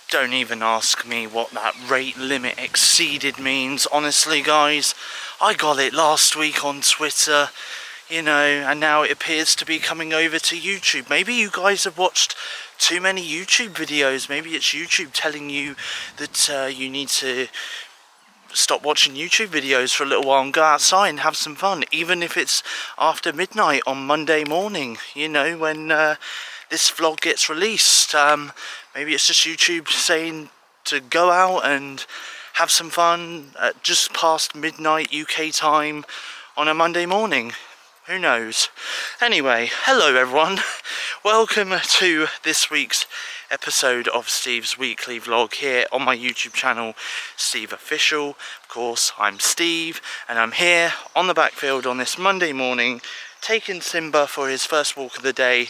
Don't even ask me what that rate limit exceeded means. Honestly, guys, I got it last week on Twitter, you know, and now it appears to be coming over to YouTube. Maybe you guys have watched too many YouTube videos. Maybe it's YouTube telling you that you need to stop watching YouTube videos for a little while and go outside and have some fun, even if it's after midnight on Monday morning, you know, when this vlog gets released. Maybe it's just YouTube saying to go out and have some fun at just past midnight UK time on a Monday morning. Who knows? Anyway, hello everyone. Welcome to this week's episode of Steve's weekly vlog here on my YouTube channel, SteveOfficial. Of course, I'm Steve, and I'm here on the backfield on this Monday morning, taking Simba for his first walk of the day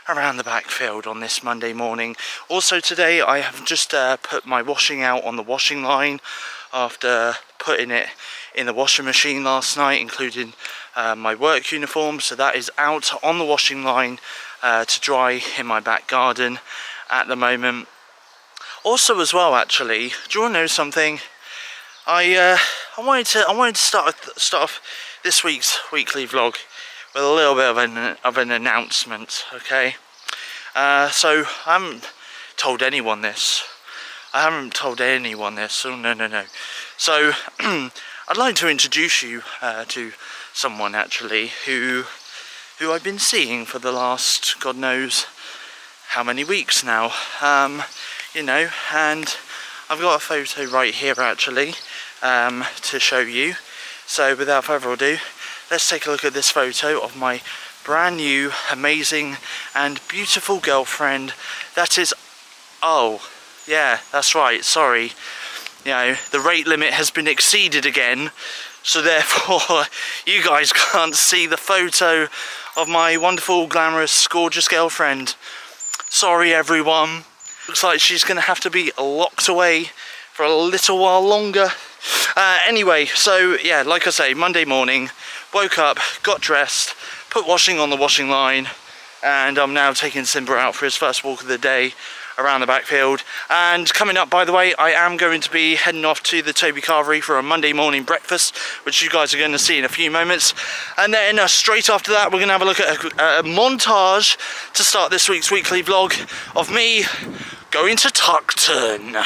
around the backfield on this Monday morning. Also today, I have just put my washing out on the washing line after putting it in the washing machine last night, including my work uniform. So that is out on the washing line to dry in my back garden at the moment. Also as well, actually, do you want to know something? I wanted to start off this week's weekly vlog with a little bit of an announcement, okay? So I haven't told anyone this. Oh, no. So I'd like to introduce you to someone actually who I've been seeing for the last God knows how many weeks now. You know, and I've got a photo right here actually to show you. So without further ado, let's take a look at this photo of my brand new, amazing and beautiful girlfriend. That is, oh yeah, that's right, sorry, you know, the rate limit has been exceeded again, so therefore you guys can't see the photo of my wonderful, glamorous, gorgeous girlfriend. Sorry everyone, looks like she's gonna have to be locked away for a little while longer. Anyway, so yeah, like I say, Monday morning, woke up, got dressed, put washing on the washing line, and I'm now taking Simba out for his first walk of the day around the backfield. And coming up, by the way, I am going to be heading off to the Toby Carvery for a Monday morning breakfast, which you guys are going to see in a few moments. And then straight after that, we're going to have a look at a montage to start this week's weekly vlog of me going to Tuckton.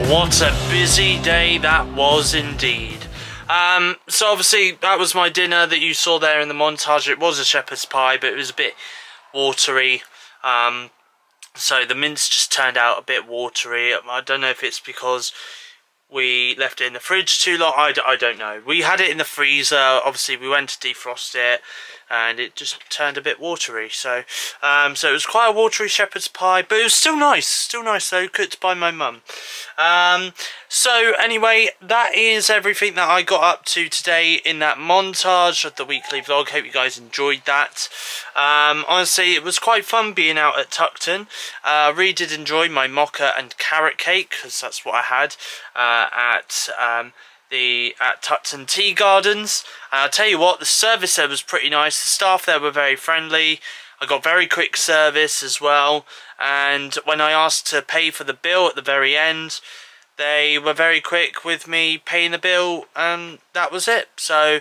what a busy day that was indeed. So obviously that was my dinner that you saw there in the montage. It was a shepherd's pie, but it was a bit watery. So the mince just turned out a bit watery. I don't know if it's because we left it in the fridge too long. I don't know. We had it in the freezer. Obviously we went to defrost it and it just turned a bit watery. So so it was quite a watery shepherd's pie, but it was still nice though, cooked by my mum. So anyway, that is everything that I got up to today in that montage of the weekly vlog. Hope you guys enjoyed that. Honestly, it was quite fun being out at Tuckton. Really did enjoy my mocha and carrot cake, because that's what I had at Tuckton Tea Gardens. And I'll tell you what, the service there was pretty nice. The staff there were very friendly. I got very quick service as well, and when I asked to pay for the bill at the very end, they were very quick with me paying the bill, and that was it. So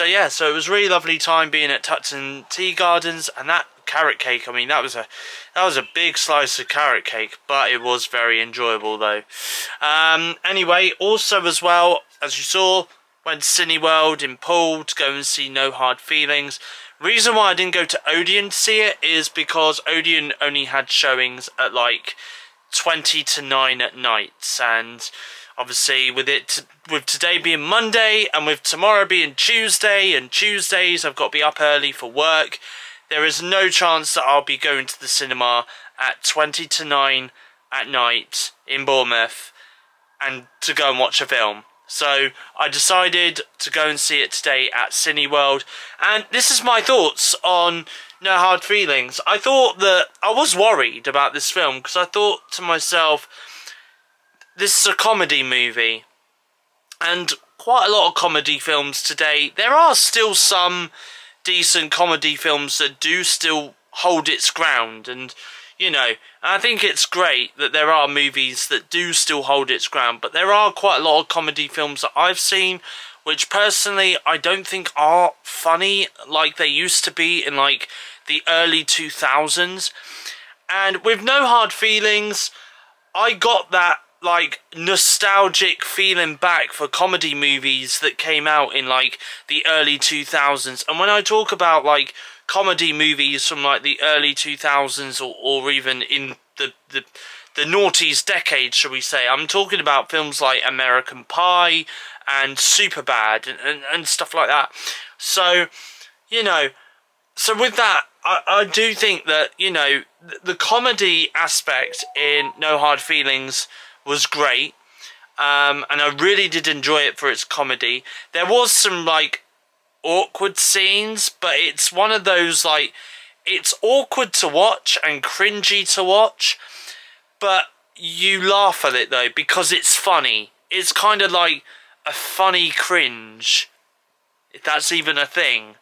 yeah, so it was a really lovely time being at Tuckton Tea Gardens. And that carrot cake, I mean, that was a big slice of carrot cake, but it was very enjoyable though. Anyway, also as well, as you saw, went to Cineworld in Poole to go and see No Hard Feelings. Reason why I didn't go to Odeon to see it is because Odeon only had showings at like 20 to 9 at night, and obviously with today being Monday and with tomorrow being Tuesday, and Tuesdays I've got to be up early for work, there is no chance that I'll be going to the cinema at 20 to 9 at night in Bournemouth and to go and watch a film. So I decided to go and see it today at Cineworld, and this is my thoughts on No Hard Feelings. I thought that I was worried about this film because I thought to myself, this is a comedy movie, and quite a lot of comedy films today, there are still some decent comedy films that do still hold its ground, and you know, I think it's great that there are movies that do still hold its ground, but there are quite a lot of comedy films that I've seen which personally I don't think are funny like they used to be in like the early 2000s. And with No Hard Feelings, I got that like nostalgic feeling back for comedy movies that came out in like the early 2000s. And when I talk about like comedy movies from like the early 2000s or even in the noughties decade, shall we say, I'm talking about films like American Pie and Superbad and stuff like that. So, you know, so with that, I do think that, you know, the comedy aspect in No Hard Feelings was great, and I really did enjoy it for its comedy. There was some like awkward scenes, but it's one of those like, it's awkward to watch and cringy to watch, but you laugh at it though because it's funny. It's kind of like a funny cringe, if that's even a thing.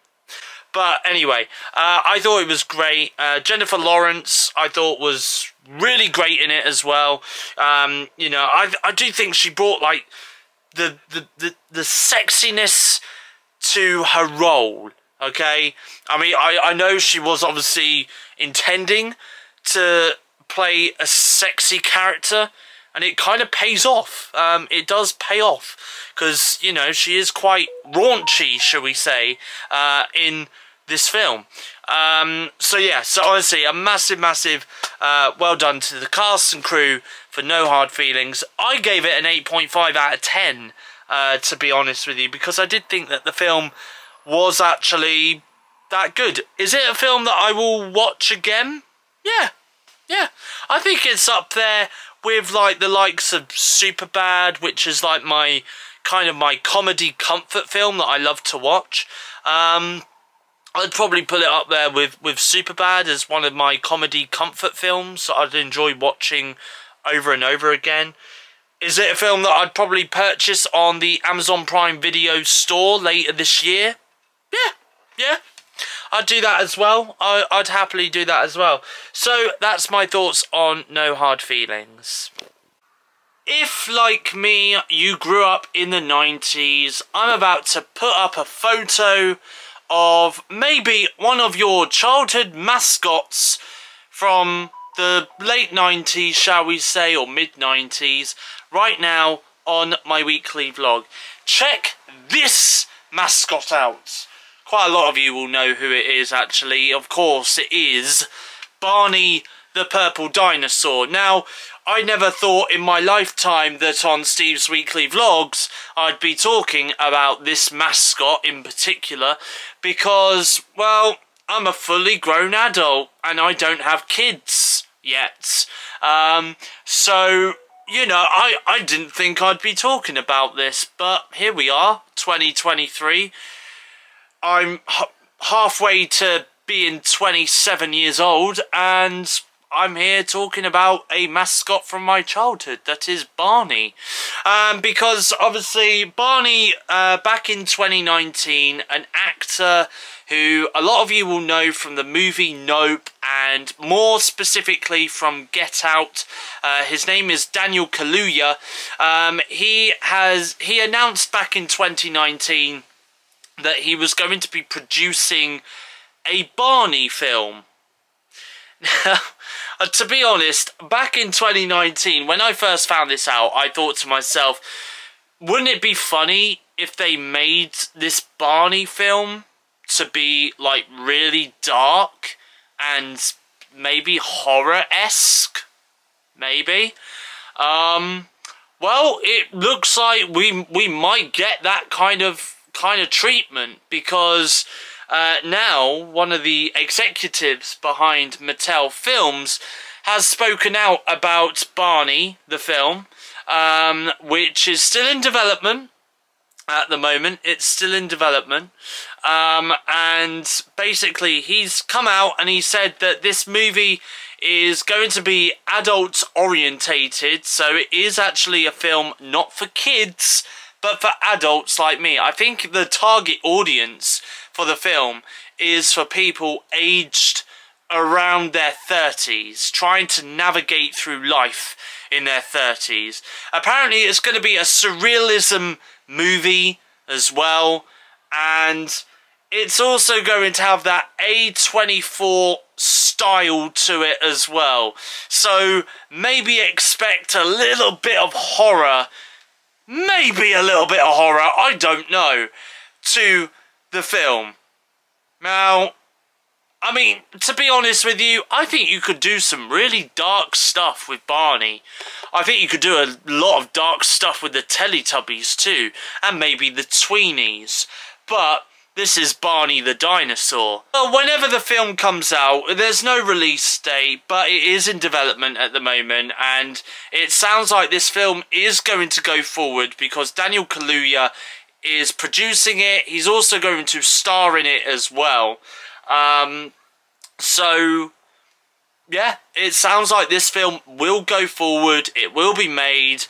But anyway, I thought it was great. Jennifer Lawrence, I thought, was really great in it as well. You know, I do think she brought like the sexiness to her role. Okay, I mean, I know she was obviously intending to play a sexy character, and it kind of pays off. It does pay off, because, you know, she is quite raunchy, shall we say, in this film. So yeah, so honestly, a massive well done to the cast and crew for No Hard Feelings. I gave it an 8.5 out of 10, to be honest with you, because I did think that the film was actually that good. Is it a film that I will watch again? Yeah, I think it's up there with like the likes of Superbad, which is like my kind of my comedy comfort film that I love to watch. I'd probably put it up there with Superbad as one of my comedy comfort films that I'd enjoy watching over and over again. Is it a film that I'd probably purchase on the Amazon Prime Video store later this year? Yeah. I'd do that as well. I'd happily do that as well. So that's my thoughts on No Hard Feelings. If, like me, you grew up in the 90s, I'm about to put up a photo of maybe one of your childhood mascots from the late 90s, shall we say, or mid 90s. right now on my weekly vlog. Check this mascot out. Quite a lot of you will know who it is actually. Of course it is Barney the Purple Dinosaur. Now, I never thought in my lifetime that on Steve's weekly vlogs I'd be talking about this mascot in particular because, well, I'm a fully grown adult and I don't have kids yet. So, you know, I didn't think I'd be talking about this, but here we are, 2023. I'm halfway to being 27 years old and I'm here talking about a mascot from my childhood, that is Barney. Because obviously Barney, back in 2019, an actor who a lot of you will know from the movie Nope and more specifically from Get Out. His name is Daniel Kaluuya. He announced back in 2019 that he was going to be producing a Barney film. Now, to be honest, back in 2019, when I first found this out, I thought to myself, wouldn't it be funny if they made this Barney film to be, like, really dark and maybe horror-esque? Maybe. Well, it looks like we might get that kind of treatment because now one of the executives behind Mattel Films has spoken out about Barney the film, which is still in development at the moment. It's still in development, and basically he's come out and he said that this movie is going to be adult orientated, so it is actually a film not for kids but for adults like me. I think the target audience for the film is for people aged around their 30s, trying to navigate through life in their 30s. Apparently it's going to be a surrealism movie as well, and it's also going to have that A24 style to it as well. So maybe expect a little bit of horror, maybe a little bit of horror, I don't know, to the film. Now, I mean, to be honest with you, I think you could do some really dark stuff with Barney. I think you could do a lot of dark stuff with the Teletubbies too, and maybe the Tweenies. But this is Barney the Dinosaur. Well, whenever the film comes out, there's no release date, but it is in development at the moment, and it sounds like this film is going to go forward because Daniel Kaluuya is producing it. He's also going to star in it as well. So, yeah, it sounds like this film will go forward, it will be made,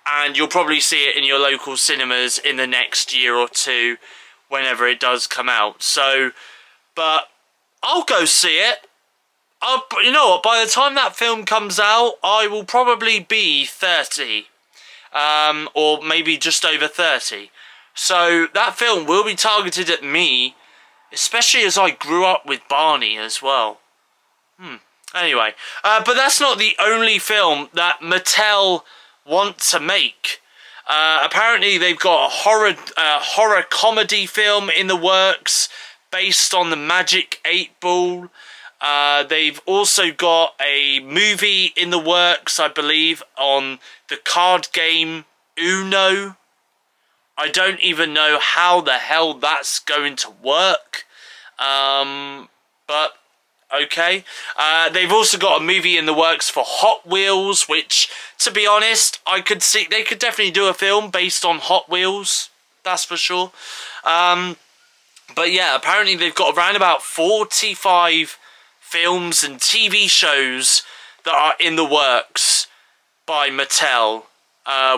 and you'll probably see it in your local cinemas in the next year or two, whenever it does come out. So, but I'll go see it. You know what, by the time that film comes out, I will probably be 30, or maybe just over 30. So that film will be targeted at me, especially as I grew up with Barney as well. Anyway, but that's not the only film that Mattel want to make. Apparently they've got a horror comedy film in the works based on the Magic 8 Ball. They've also got a movie in the works, I believe, on the card game Uno. I don't even know how the hell that's going to work, but okay. They've also got a movie in the works for Hot Wheels, which, to be honest, I could see they could definitely do a film based on Hot Wheels, that's for sure. But yeah, apparently they've got around about 45 films and TV shows that are in the works by Mattel,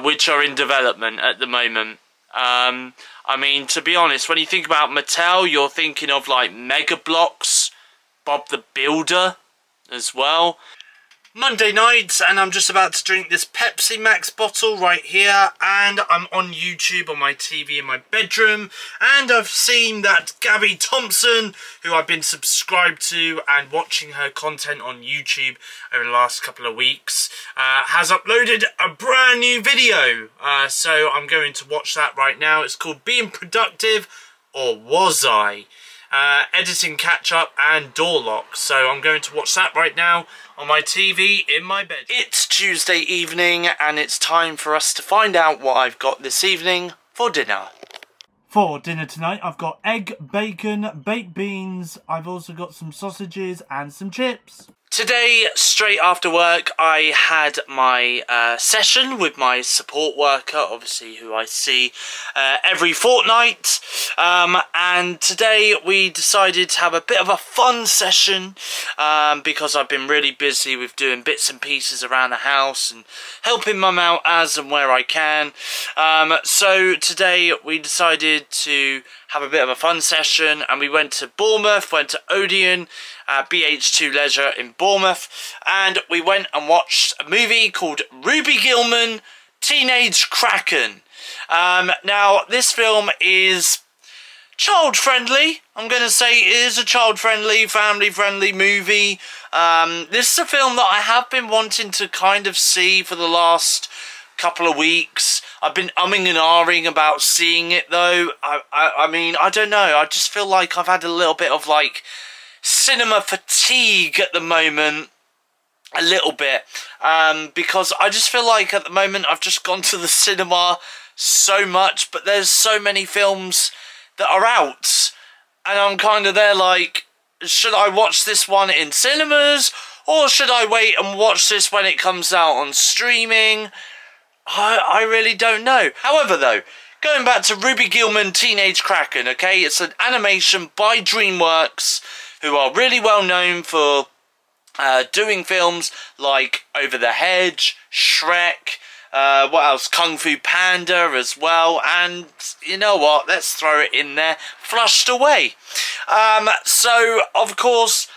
which are in development at the moment. I mean, to be honest, when you think about Mattel, you're thinking of like Mega Bloks, Bob the Builder as well. Monday night, and I'm just about to drink this Pepsi Max bottle right here, and I'm on YouTube on my TV in my bedroom, and I've seen that Gabby Thompson, who I've been subscribed to and watching her content on YouTube over the last couple of weeks, has uploaded a brand new video, so I'm going to watch that right now. It's called Being Productive, or Was I? Editing catch-up and door lock. So I'm going to watch that right now on my TV in my bed. It's Tuesday evening and it's time for us to find out what I've got this evening for dinner. For dinner tonight I've got egg, bacon, baked beans, I've also got some sausages and some chips. Today, straight after work, I had my session with my support worker, obviously who I see every fortnight, and today we decided to have a bit of a fun session because I've been really busy with doing bits and pieces around the house and helping mum out as and where I can. So today we decided to have a bit of a fun session, and we went to Bournemouth, went to Odeon, BH2 Leisure in Bournemouth, and we went and watched a movie called Ruby Gillman, Teenage Kraken. Now, this film is child-friendly. I'm going to say it is a child-friendly, family-friendly movie. This is a film that I have been wanting to kind of see for the last couple of weeks. I've been umming and ahhing about seeing it though. I mean, I don't know. I just feel like I've had a little bit of like cinema fatigue at the moment. A little bit. Because I just feel like at the moment I've just gone to the cinema so much, but there's so many films that are out. And I'm kind of there like, should I watch this one in cinemas? Or should I wait and watch this when it comes out on streaming? I really don't know. However though, going back to Ruby Gillman, Teenage Kraken, okay? It's an animation by DreamWorks, who are really well known for doing films like Over the Hedge, Shrek, what else? Kung Fu Panda as well, and you know what? Let's throw it in there. Flushed Away. So, of course,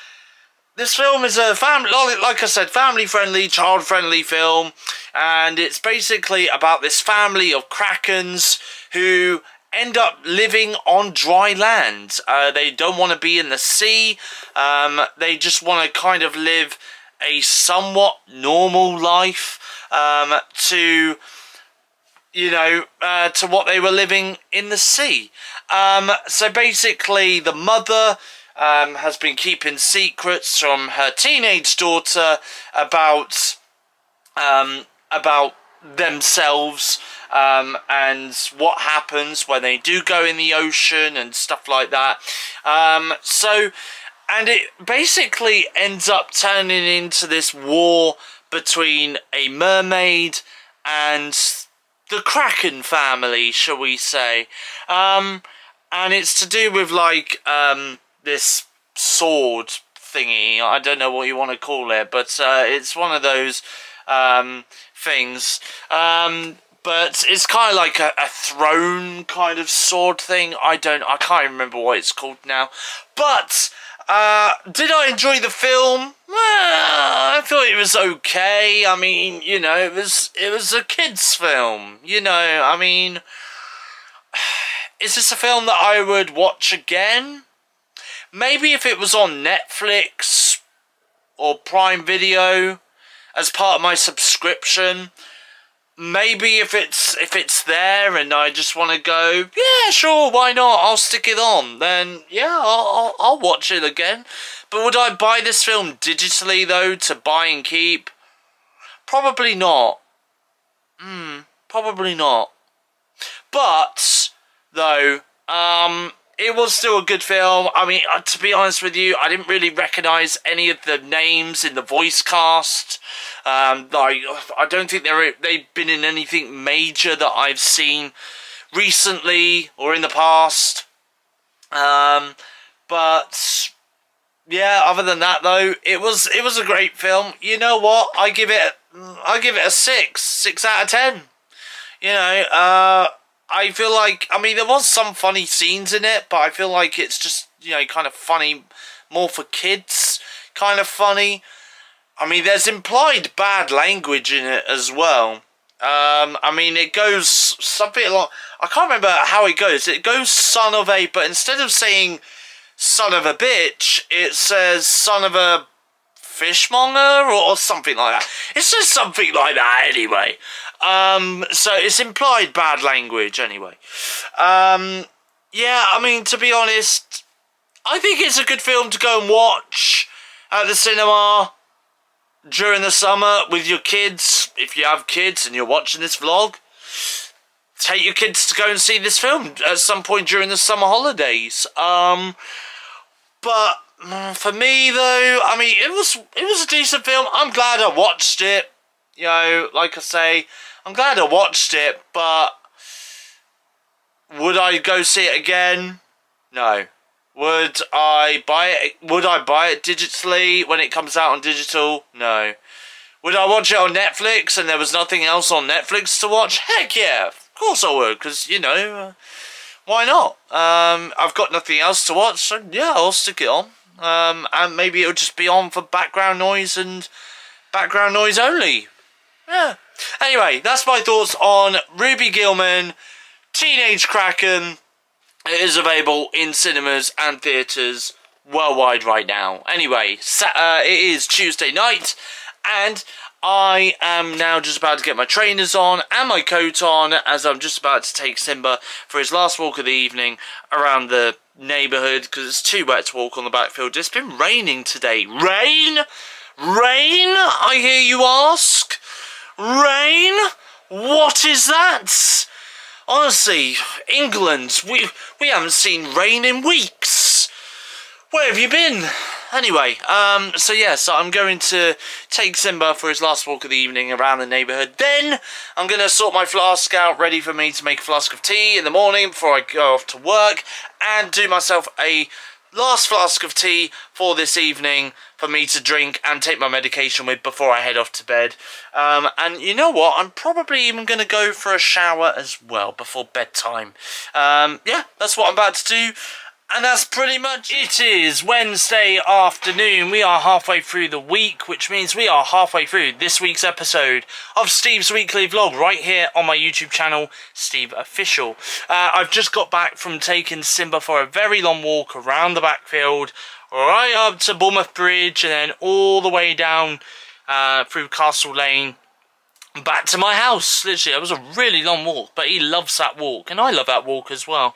this film is a family, like I said, family-friendly, child-friendly film, and it's basically about this family of krakens who end up living on dry land. They don't want to be in the sea. They just want to kind of live a somewhat normal life to, you know, to what they were living in the sea. So basically, the mother has been keeping secrets from her teenage daughter about themselves and what happens when they do go in the ocean and stuff like that. And it basically ends up turning into this war between a mermaid and the Kraken family, shall we say. And it's to do with like this sword thingy. I don't know what you want to call it, but it's one of those things. But it's kind of like a throne kind of sword thing. I can't remember what it's called now. But did I enjoy the film? Well, I thought it was okay. I mean, you know, it was a kids' film. You know, I mean, is this a film that I would watch again? Maybe if it was on Netflix or Prime Video as part of my subscription. Maybe if it's there and I just want to go, yeah, sure, why not? I'll stick it on. Then yeah, I'll watch it again. But would I buy this film digitally though to buy and keep? Probably not. Probably not. But though, it was still a good film. I mean, to be honest with you, I didn't really recognise any of the names in the voice cast. Like, I don't think they've been in anything major that I've seen recently or in the past. But yeah, other than that though, it was a great film. You know what? I give it a 6 out of 10. You know, I feel like, I mean, there was some funny scenes in it, but I feel like it's just, you know, kind of funny, more for kids, kind of funny. I mean, there's implied bad language in it as well. I mean, it goes something along... I can't remember how it goes. It goes son of a... But instead of saying son of a bitch, it says son of a fishmonger or something like that. It says something like that anyway. So it's implied bad language anyway. Yeah, I mean, to be honest, I think it's a good film to go and watch at the cinema during the summer with your kids. If you have kids and you're watching this vlog, take your kids to go and see this film at some point during the summer holidays. But for me though, I mean, it was a decent film. I'm glad I watched it. You know, like I say, I'm glad I watched it, but would I go see it again? No. Would I buy it? Would I buy it digitally when it comes out on digital? No. Would I watch it on Netflix and there was nothing else on Netflix to watch? Heck yeah, of course I would, because, you know, why not? I've got nothing else to watch, so yeah, I'll stick it on. And maybe it'll just be on for background noise and background noise only. Yeah. Anyway, that's my thoughts on Ruby Gillman, Teenage Kraken. It is available in cinemas and theatres worldwide right now. Anyway, it is Tuesday night, and I am now just about to get my trainers on and my coat on, as I'm just about to take Simba for his last walk of the evening around the neighbourhood, because it's too wet to walk on the backfield. It's been raining today. Rain? Rain, I hear you ask? Rain? What is that? Honestly, England, we haven't seen rain in weeks. Where have you been? Anyway, so yeah, so I'm going to take Simba for his last walk of the evening around the neighbourhood. Then I'm going to sort my flask out, ready for me to make a flask of tea in the morning before I go off to work, and do myself a last flask of tea for this evening for me to drink and take my medication with before I head off to bed. And you know what? I'm probably even going to go for a shower as well before bedtime. Yeah, that's what I'm about to do. And that's pretty much it. It is Wednesday afternoon. We are halfway through the week, which means we are halfway through this week's episode of Steve's Weekly Vlog right here on my YouTube channel, SteveOfficial. I've just got back from taking Simba for a very long walk around the backfield, right up to Bournemouth Bridge, and then all the way down through Castle Lane, back to my house. Literally, it was a really long walk, but he loves that walk, and I love that walk as well.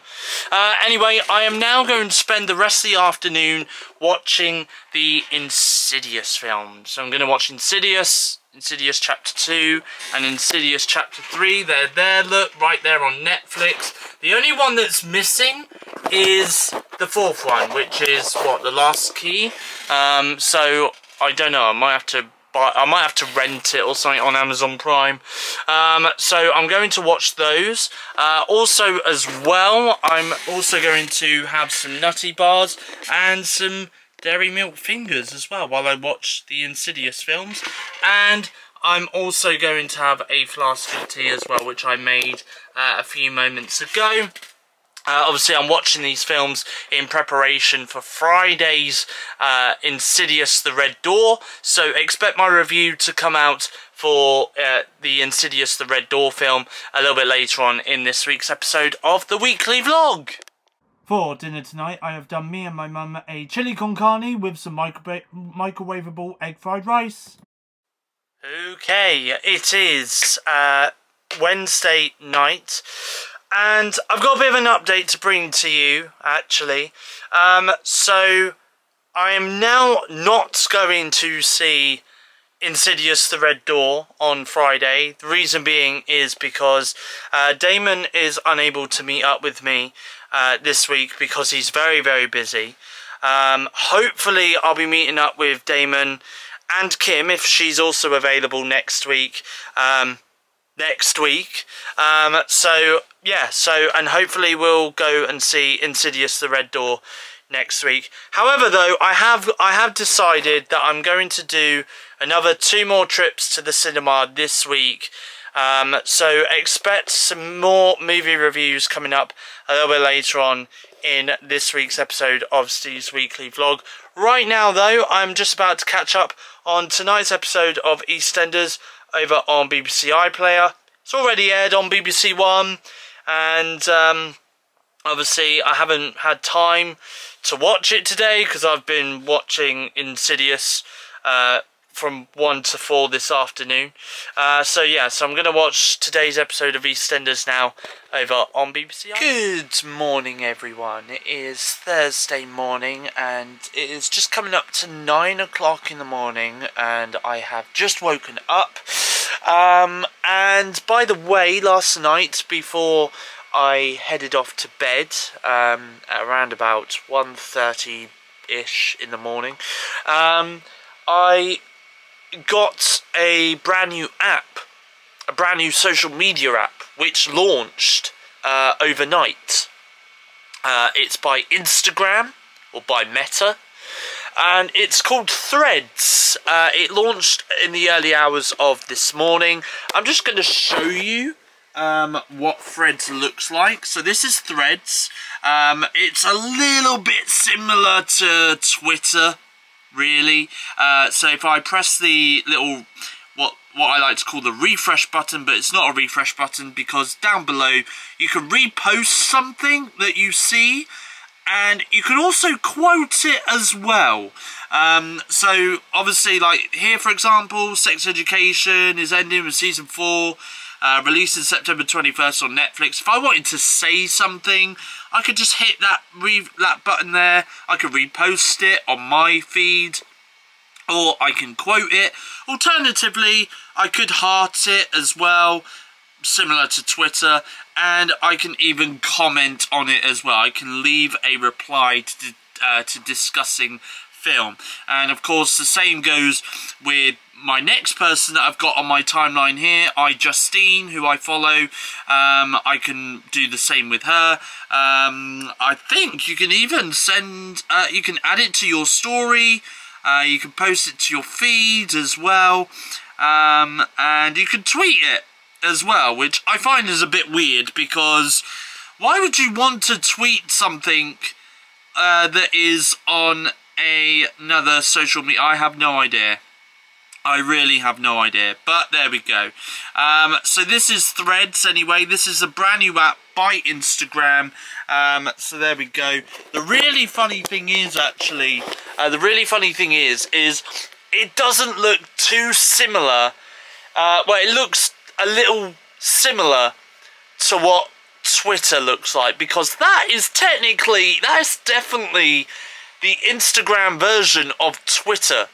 Anyway, I am now going to spend the rest of the afternoon watching the Insidious films. So I'm going to watch Insidious Chapter 2, and Insidious Chapter 3. They're there, look, right there on Netflix. The only one that's missing is the fourth one, which is, what, The Last Key? So, I don't know, I might have to rent it or something on Amazon Prime. So I'm going to watch those. Also as well, I'm also going to have some nutty bars and some dairy milk fingers as well while I watch the Insidious films. And I'm also going to have a flask of tea as well, which I made a few moments ago. Obviously, I'm watching these films in preparation for Friday's Insidious The Red Door, so expect my review to come out for the Insidious The Red Door film a little bit later on in this week's episode of the weekly vlog. For dinner tonight, I have done me and my mum a chili con carne with some microwavable egg fried rice. Okay, it is Wednesday night. And I've got a bit of an update to bring to you, actually. So, I am now not going to see Insidious The Red Door on Friday. The reason being is because Damon is unable to meet up with me this week because he's very, very busy. Hopefully, I'll be meeting up with Damon and Kim if she's also available next week. So yeah, and hopefully we'll go and see Insidious The Red Door next week. However though, I have decided that I'm going to do another 2 more trips to the cinema this week, So expect some more movie reviews coming up a little bit later on in this week's episode of Steve's Weekly Vlog. Right now though, I'm just about to catch up on tonight's episode of EastEnders over on BBC iPlayer. It's already aired on BBC One, and obviously I haven't had time to watch it today because I've been watching Insidious from 1 to 4 this afternoon. So I'm going to watch today's episode of EastEnders now over on BBC. Good morning everyone, it is Thursday morning and it is just coming up to 9 o'clock in the morning and I have just woken up. And by the way, last night before I headed off to bed at around about 1:30ish in the morning, I got a brand new app, a brand new social media app which launched overnight. It's by Instagram, or by Meta, and it's called Threads. It launched in the early hours of this morning. I'm just going to show you what Threads looks like. So this is Threads. It's a little bit similar to Twitter, really. So if I press the little what I like to call the refresh button, but it's not a refresh button because down below you can repost something that you see, and you can also quote it as well. So obviously, like here for example, Sex Education is ending with season 4, released in September 21st on Netflix. If I wanted to say something, I could just hit that button there. I could repost it on my feed, or I can quote it. Alternatively, I could heart it as well, similar to Twitter, and I can even comment on it as well. I can leave a reply to discussing film. And of course the same goes with my next person that I've got on my timeline here, Justine, who I follow. I can do the same with her. I think you can even send, you can add it to your story, you can post it to your feed as well, and you can tweet it as well, which I find is a bit weird, because why would you want to tweet something that is on another social media? I have no idea. I really have no idea, but there we go. So this is Threads anyway. This is a brand new app by Instagram. So there we go. The really funny thing is actually, is it doesn't look too similar. Well, it looks a little similar to what Twitter looks like, because that is definitely the Instagram version of Twitter.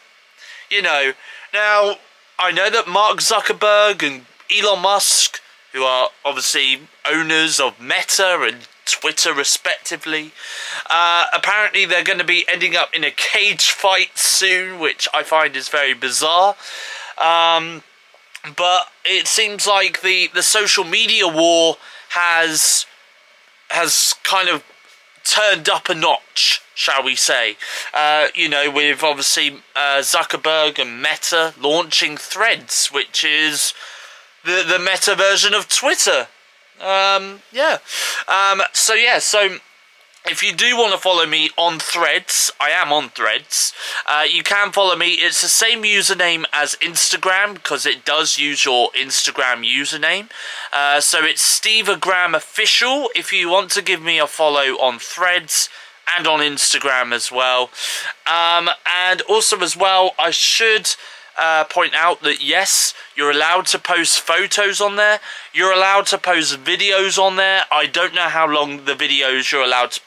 You know, now I know that Mark Zuckerberg and Elon Musk, who are obviously owners of Meta and Twitter respectively, apparently they're going to be ending up in a cage fight soon, which I find is very bizarre. But it seems like the social media war has kind of turned up a notch, shall we say. You know, with obviously Zuckerberg and Meta launching Threads, which is the Meta version of Twitter. So if you do want to follow me on Threads, I am on Threads, you can follow me. It's the same username as Instagram, because it does use your Instagram username. So it's SteveOfficial if you want to give me a follow on Threads and on Instagram as well. And also as well, I should point out that yes, you're allowed to post photos on there. You're allowed to post videos on there. I don't know how long the videos you're allowed to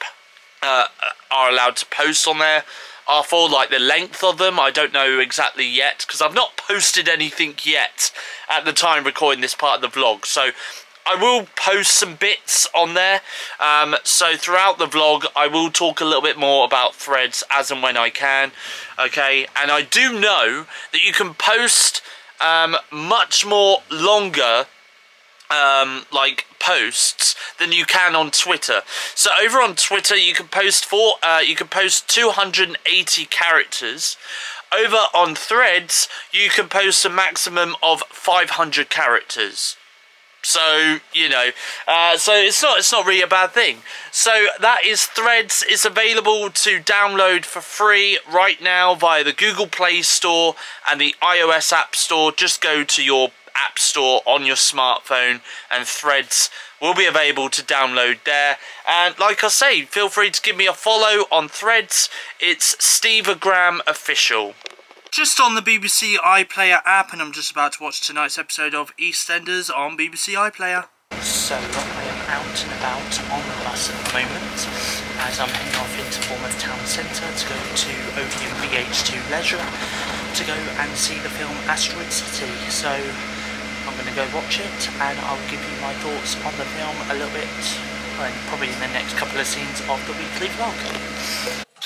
are allowed to post on there are for, like the length of them. I don't know exactly yet, because I've not posted anything yet at the time recording this part of the vlog. So I will post some bits on there. So throughout the vlog, I will talk a little bit more about Threads as and when I can. Okay, and I do know that you can post much more longer like posts than you can on Twitter. So over on Twitter you can post 280 characters. Over on Threads you can post a maximum of 500 characters. So, you know, so it's not really a bad thing. So that is Threads. It's available to download for free right now via the Google Play Store and the iOS App Store. Just go to your App Store on your smartphone and Threads will be available to download there. And like I say, feel free to give me a follow on Threads. It's SteveOfficial. Just on the BBC iPlayer app, and I'm just about to watch tonight's episode of EastEnders on BBC iPlayer. So I am out and about on the bus at the moment as I'm heading off into Bournemouth Town Centre to go to Odeon VH2 Leisure to go and see the film Asteroid City. So I'm going to go watch it and I'll give you my thoughts on the film a little bit, probably in the next couple of scenes of the weekly vlog.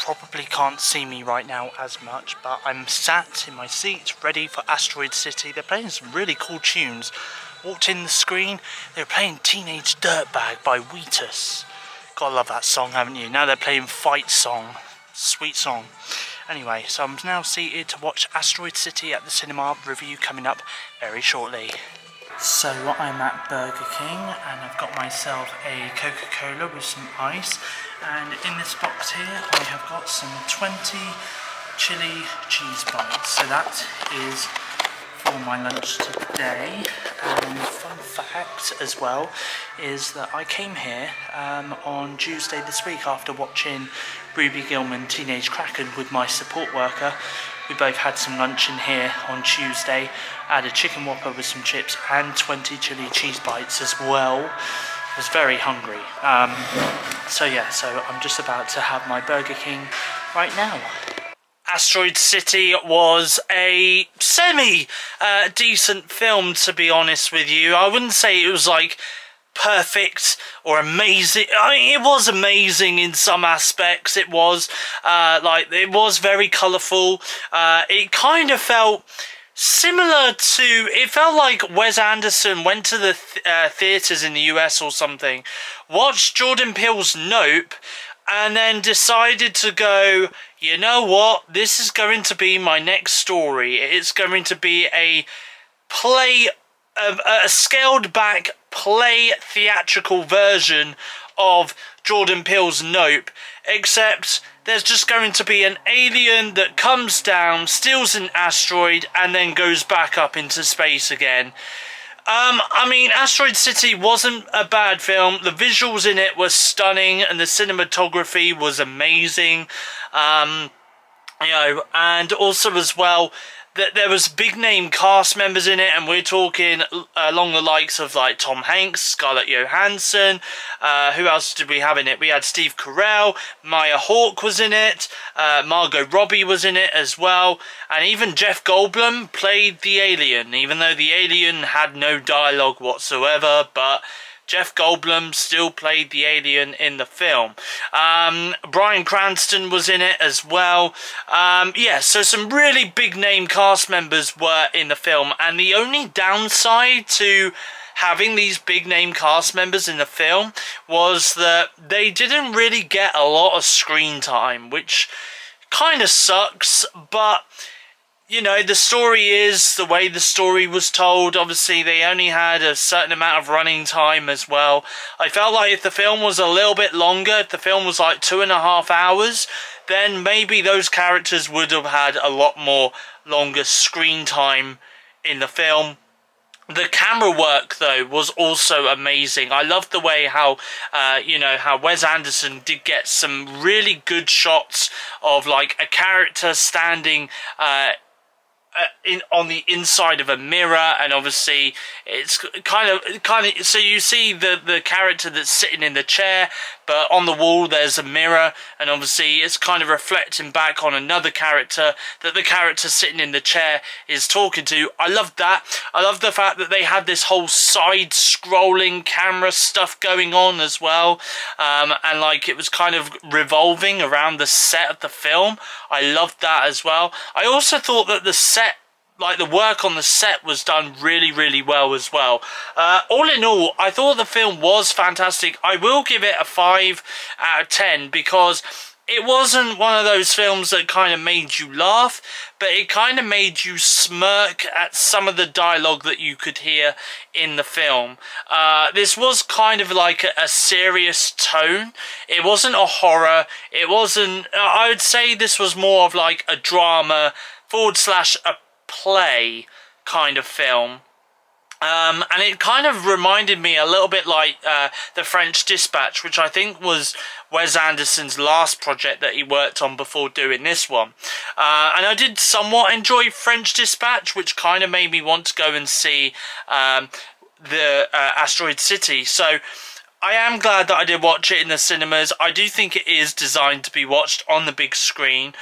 Probably can't see me right now as much, but I'm sat in my seat ready for Asteroid City. They're playing some really cool tunes. Walked in the screen, they were playing Teenage Dirtbag by 90'S. Gotta love that song, haven't you? Now they're playing Fight Song. Sweet song. Anyway, so I'm now seated to watch Asteroid City at the cinema. Review coming up very shortly. So I'm at Burger King and I've got myself a Coca-Cola with some ice, and in this box here I have got some 20 chili cheese bites. So that is for my lunch today. And fun fact as well is that I came here on Tuesday this week after watching Ruby Gillman Teenage Kraken with my support worker. We both had some lunch in here on Tuesday. I had a chicken whopper with some chips and 20 chili cheese bites as well. I was very hungry. So yeah, so I'm just about to have my Burger King right now. Asteroid City was a semi-decent film, to be honest with you. I wouldn't say it was like perfect or amazing. I mean, it was amazing in some aspects. It was it was very colourful. It kind of felt similar to, it felt like Wes Anderson went to the theatres in the US or something, watched Jordan Peele's Nope, and then decided to go, you know what, this is going to be my next story. It's going to be a scaled back play theatrical version of Jordan Peele's Nope, except there's just going to be an alien that comes down, steals an asteroid, and then goes back up into space again. I mean, Asteroid City wasn't a bad film. The visuals in it were stunning and the cinematography was amazing. You know, and also as well, that there was big name cast members in it, and we're talking along the likes of like Tom Hanks, Scarlett Johansson. Who else did we have in it? We had Steve Carell, Maya Hawke was in it, Margot Robbie was in it as well, and even Jeff Goldblum played the alien, even though the alien had no dialogue whatsoever, but Jeff Goldblum still played the alien in the film. Bryan Cranston was in it as well. Yeah, so some really big name cast members were in the film, and the only downside to having these big name cast members in the film was that they didn't really get a lot of screen time, which kind of sucks, but you know, the story is the way the story was told. Obviously, they only had a certain amount of running time as well. I felt like if the film was a little bit longer, if the film was like 2.5 hours, then maybe those characters would have had a lot more longer screen time in the film. The camera work, though, was also amazing. I loved the way how, you know, how Wes Anderson did get some really good shots of, like, a character standing on the inside of a mirror, and obviously it's kind of so you see the character that's sitting in the chair, but on the wall there's a mirror, and obviously it's kind of reflecting back on another character that the character sitting in the chair is talking to. I loved that. I love the fact that they had this whole side scrolling camera stuff going on as well, and like it was kind of revolving around the set of the film. I loved that as well. I also thought that the set, like the work on the set, was done really, really well as well. All in all, I thought the film was fantastic. I will give it a 5 out of 10 because it wasn't one of those films that kind of made you laugh, but it kind of made you smirk at some of the dialogue that you could hear in the film. This was kind of like a serious tone. It wasn't a horror. It wasn't, I would say this was more of like a drama / a play kind of film. And it kind of reminded me a little bit like The French Dispatch, which I think was Wes Anderson's last project that he worked on before doing this one. And I did somewhat enjoy French Dispatch, which kind of made me want to go and see the Asteroid City. So I am glad that I did watch it in the cinemas. I do think it is designed to be watched on the big screen.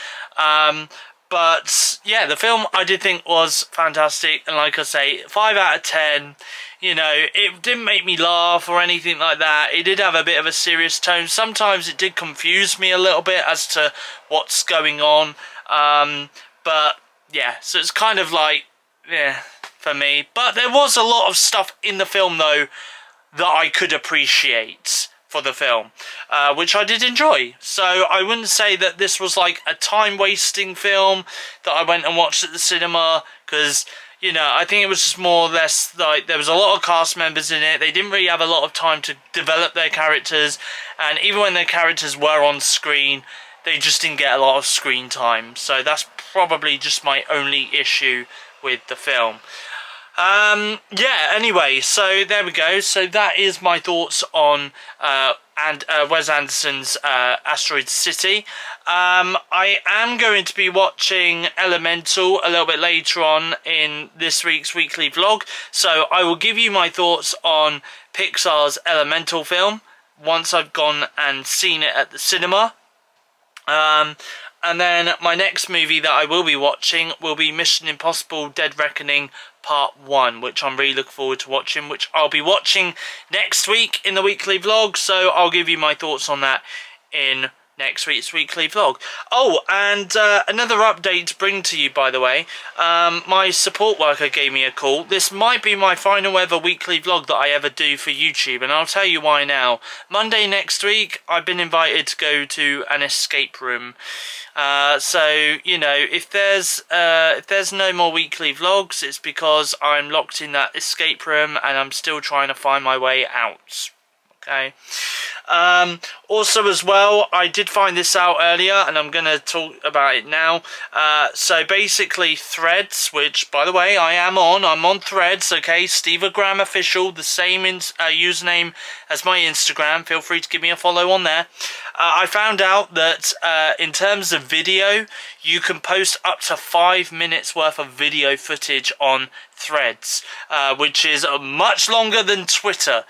But yeah, the film I did think was fantastic, and like I say, 5 out of 10. You know, it didn't make me laugh or anything like that. It did have a bit of a serious tone. Sometimes it did confuse me a little bit as to what's going on. But yeah, so it's kind of like, yeah, for me. But there was a lot of stuff in the film though that I could appreciate for the film, which I did enjoy. So I wouldn't say that this was like a time-wasting film that I went and watched at the cinema, because, you know, I think it was just more or less like there was a lot of cast members in it. They didn't really have a lot of time to develop their characters, and even when their characters were on screen, they just didn't get a lot of screen time. So that's probably just my only issue with the film. Yeah, anyway, so there we go. So that is my thoughts on Wes Anderson's Asteroid City. I am going to be watching Elemental a little bit later on in this week's weekly vlog, so I will give you my thoughts on Pixar's Elemental film once I've gone and seen it at the cinema. And then my next movie that I will be watching will be Mission Impossible Dead Reckoning Part 1, which I'm really looking forward to watching, which I'll be watching next week in the weekly vlog, so I'll give you my thoughts on that in next week's weekly vlog. Oh, and another update to bring to you, by the way. My support worker gave me a call. This might be my final ever weekly vlog that I ever do for YouTube, and I'll tell you why now. Monday next week, I've been invited to go to an escape room. So, you know, if there's no more weekly vlogs, it's because I'm locked in that escape room and I'm still trying to find my way out. Okay. Also as well, I did find this out earlier and I'm going to talk about it now. So basically Threads, which by the way I'm on Threads, okay, SteveOfficial, the same username as my Instagram. Feel free to give me a follow on there. I found out that in terms of video, you can post up to 5 minutes worth of video footage on Threads, which is much longer than Twitter,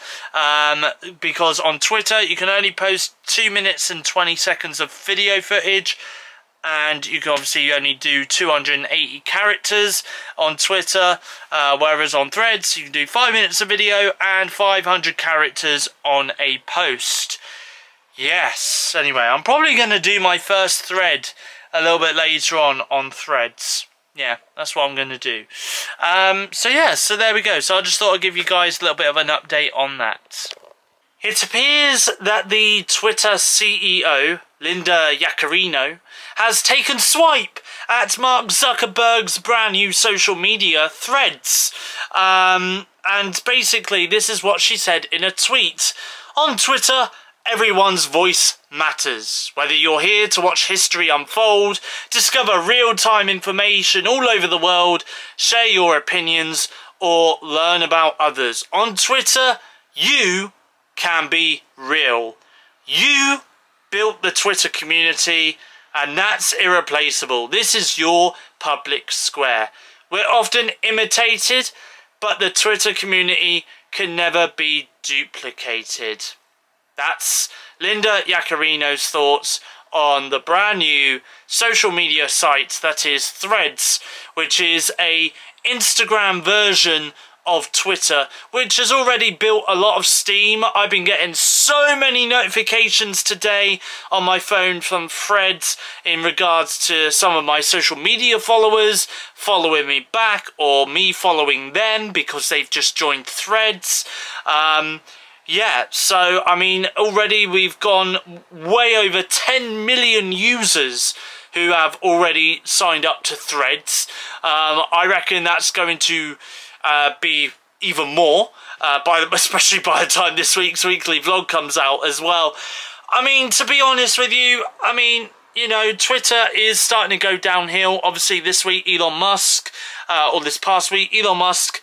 because on Twitter you can only post 2 minutes and 20 seconds of video footage, and you can obviously only do 280 characters on Twitter, whereas on Threads you can do 5 minutes of video and 500 characters on a post. Yes, anyway, I'm probably going to do my first thread a little bit later on Threads. Yeah, that's what I'm going to do. So yeah, so there we go. So I just thought I'd give you guys a little bit of an update on that. It appears that the Twitter CEO, Linda Yaccarino, has taken swipe at Mark Zuckerberg's brand new social media, Threads. And basically, this is what she said in a tweet. On Twitter, everyone's voice matters. Whether you're here to watch history unfold, discover real-time information all over the world, share your opinions, or learn about others. On Twitter, you can be real. You built the Twitter community, and that's irreplaceable. This is your public square. We're often imitated, but the Twitter community can never be duplicated. That's Linda Yaccarino's thoughts on the brand new social media site that is Threads, which is a Instagram version of Twitter, which has already built a lot of steam. I've been getting so many notifications today on my phone from Threads in regards to some of my social media followers following me back, or me following them because they've just joined Threads. Yeah, so I mean, already we've gone way over 10 million users who have already signed up to Threads. I reckon that's going to be even more, especially by the time this week's weekly vlog comes out as well. I mean, to be honest with you, I mean, you know, Twitter is starting to go downhill. Obviously, this week, Elon Musk, or this past week, Elon Musk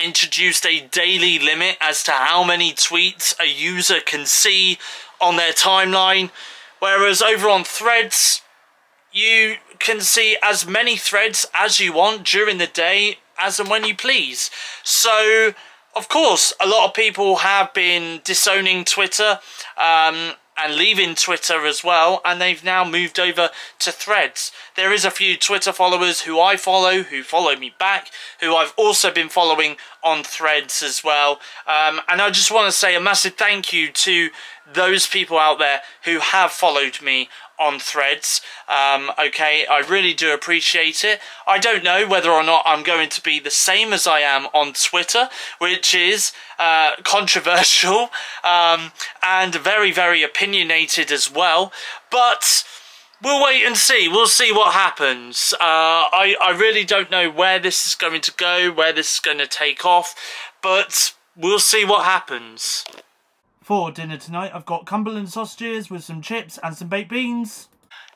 introduced a daily limit as to how many tweets a user can see on their timeline, whereas over on Threads you can see as many threads as you want during the day as and when you please. So of course a lot of people have been disowning Twitter and leaving Twitter as well, and they've now moved over to Threads. There is a few Twitter followers who I follow, who follow me back, who I've also been following on Threads as well. And I just want to say a massive thank you to those people out there who have followed me on Threads. Okay, I really do appreciate it. I don't know whether or not I'm going to be the same as I am on Twitter, which is controversial and very, very opinionated as well, but we'll wait and see. We'll see what happens. I really don't know where this is going to go, where this is going to take off, but we'll see what happens. For dinner tonight, I've got Cumberland sausages with some chips and some baked beans.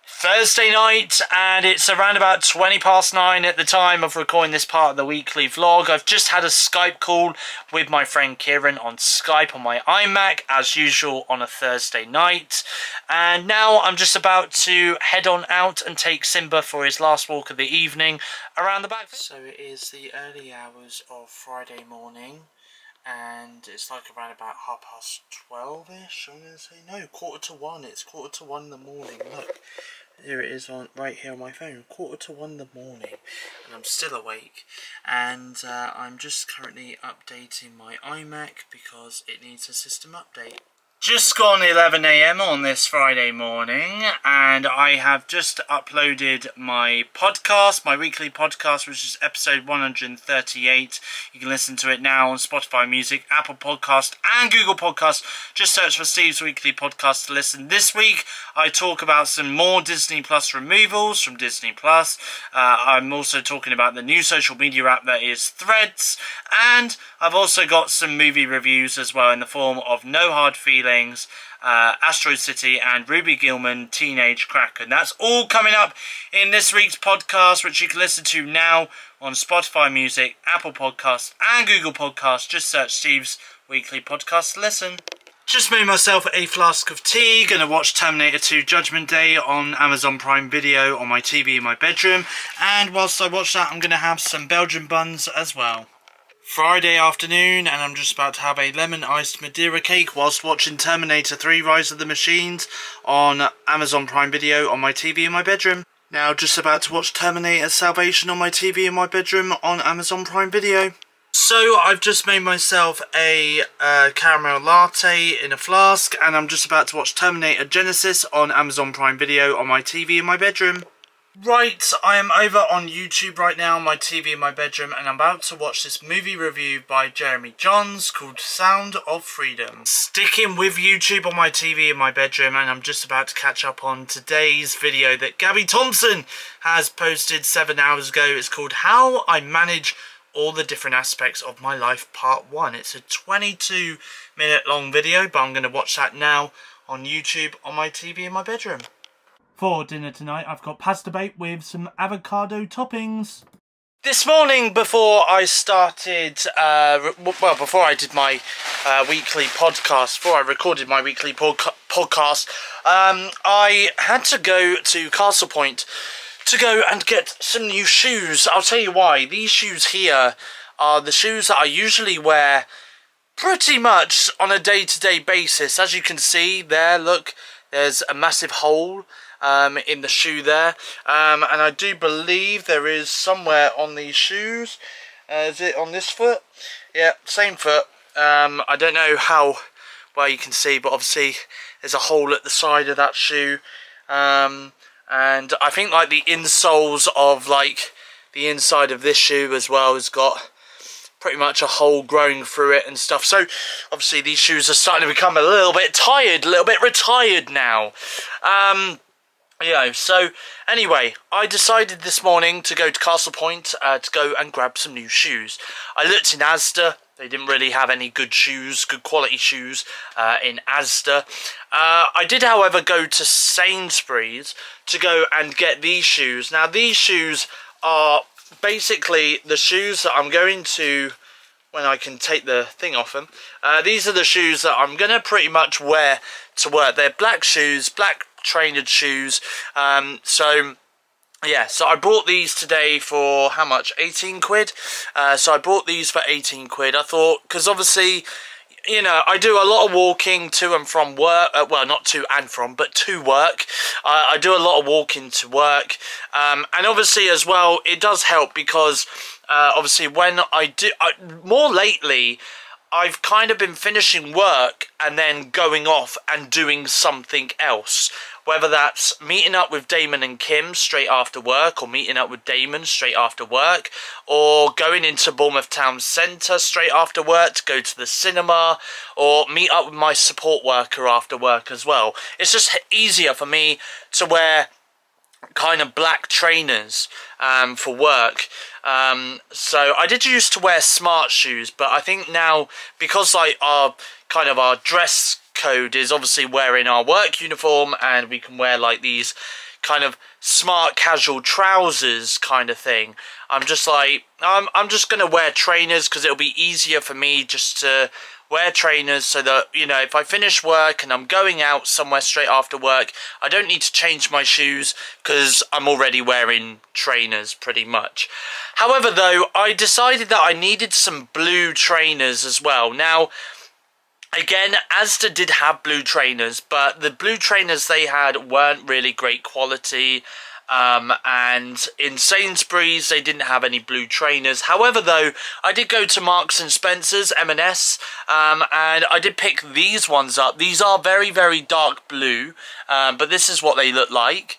Thursday night, and it's around about 9:20 at the time of recording this part of the weekly vlog. I've just had a Skype call with my friend Kieran on Skype on my iMac, as usual on a Thursday night. And now I'm just about to head on out and take Simba for his last walk of the evening around the back. So it is the early hours of Friday morning, and it's like around about 12:30ish, I'm going to say. No, 1:45. It's 1:45 in the morning. Look, here it is on right here on my phone. 1:45 in the morning, and I'm still awake. And I'm just currently updating my iMac because it needs a system update. Just gone 11 AM on this Friday morning, and I have just uploaded my podcast, my weekly podcast, which is episode 138. You can listen to it now on Spotify Music, Apple Podcast and Google Podcast. Just search for Steve's Weekly Podcast to listen. This week I talk about some more Disney Plus removals from Disney Plus. I'm also talking about the new social media app that is Threads, and I've also got some movie reviews as well in the form of No Hard Feelings, Asteroid City and Ruby Gillman Teenage Kraken. That's all coming up in this week's podcast, which you can listen to now on Spotify Music, Apple Podcasts and Google Podcasts. Just search Steve's Weekly Podcast to listen. Just made myself a flask of tea. Gonna watch Terminator 2 Judgment Day on Amazon Prime Video on my TV in my bedroom, and whilst I watch that I'm gonna have some Belgian buns as well. Friday afternoon, and I'm just about to have a lemon iced Madeira cake whilst watching Terminator 3 Rise of the Machines on Amazon Prime Video on my TV in my bedroom. Now just about to watch Terminator Salvation on my TV in my bedroom on Amazon Prime Video. So I've just made myself a caramel latte in a flask, and I'm just about to watch Terminator Genesis on Amazon Prime Video on my TV in my bedroom. Right, I am over on YouTube right now on my TV in my bedroom, and I'm about to watch this movie review by Jeremy Johns called Sound of Freedom. Sticking with YouTube on my TV in my bedroom, and I'm just about to catch up on today's video that Gabby Thompson has posted 7 hours ago. It's called How I Manage All the Different Aspects of My Life Part 1. It's a 22-minute long video, but I'm going to watch that now on YouTube on my TV in my bedroom. For dinner tonight, I've got pasta bake with some avocado toppings. This morning, before I started, before I did my weekly podcast, before I recorded my weekly podcast, I had to go to Castle Point to go and get some new shoes. I'll tell you why. These shoes here are the shoes that I usually wear pretty much on a day-to-day basis. As you can see there, look, there's a massive hole in the shoe there, and I do believe there is somewhere on these shoes. Is it on this foot? Yeah, same foot. I don't know how well you can see, but obviously there's a hole at the side of that shoe, and I think like the insoles of like the inside of this shoe as well has got pretty much a hole growing through it and stuff. So obviously these shoes are starting to become a little bit tired, a little bit retired now. So anyway, I decided this morning to go to Castle Point to go and grab some new shoes. I looked in Asda. They didn't really have any good shoes, good quality shoes in Asda. I did, however, go to Sainsbury's to go and get these shoes. Now, these shoes are basically the shoes that I'm going to, when I can take the thing off them, these are the shoes that I'm going to pretty much wear to work. They're black shoes, black trained shoes. So I bought these today for, how much, 18 quid? So I bought these for 18 quid. I thought, because obviously, you know, I do a lot of walking to and from work. Well, not to and from, but to work. I do a lot of walking to work. And obviously as well, it does help because, obviously when more lately, I've kind of been finishing work and then going off and doing something else. Whether that's meeting up with Damon and Kim straight after work, or meeting up with Damon straight after work, or going into Bournemouth Town Centre straight after work to go to the cinema, or meet up with my support worker after work as well. It's just easier for me to wear kind of black trainers for work. So I did used to wear smart shoes, but I think now, because like our dress code is obviously wearing our work uniform, and we can wear like these kind of smart casual trousers kind of thing, I'm just like, I'm just gonna wear trainers because it'll be easier for me just to wear trainers, so that, you know, if I finish work and I'm going out somewhere straight after work, I don't need to change my shoes because I'm already wearing trainers pretty much. However though, I decided that I needed some blue trainers as well. Now, again, Asda did have blue trainers, but the blue trainers they had weren't really great quality. And in Sainsbury's they didn't have any blue trainers. However though, I did go to Marks and Spencer's, M&S, and I did pick these ones up. These are very, very dark blue, but this is what they look like.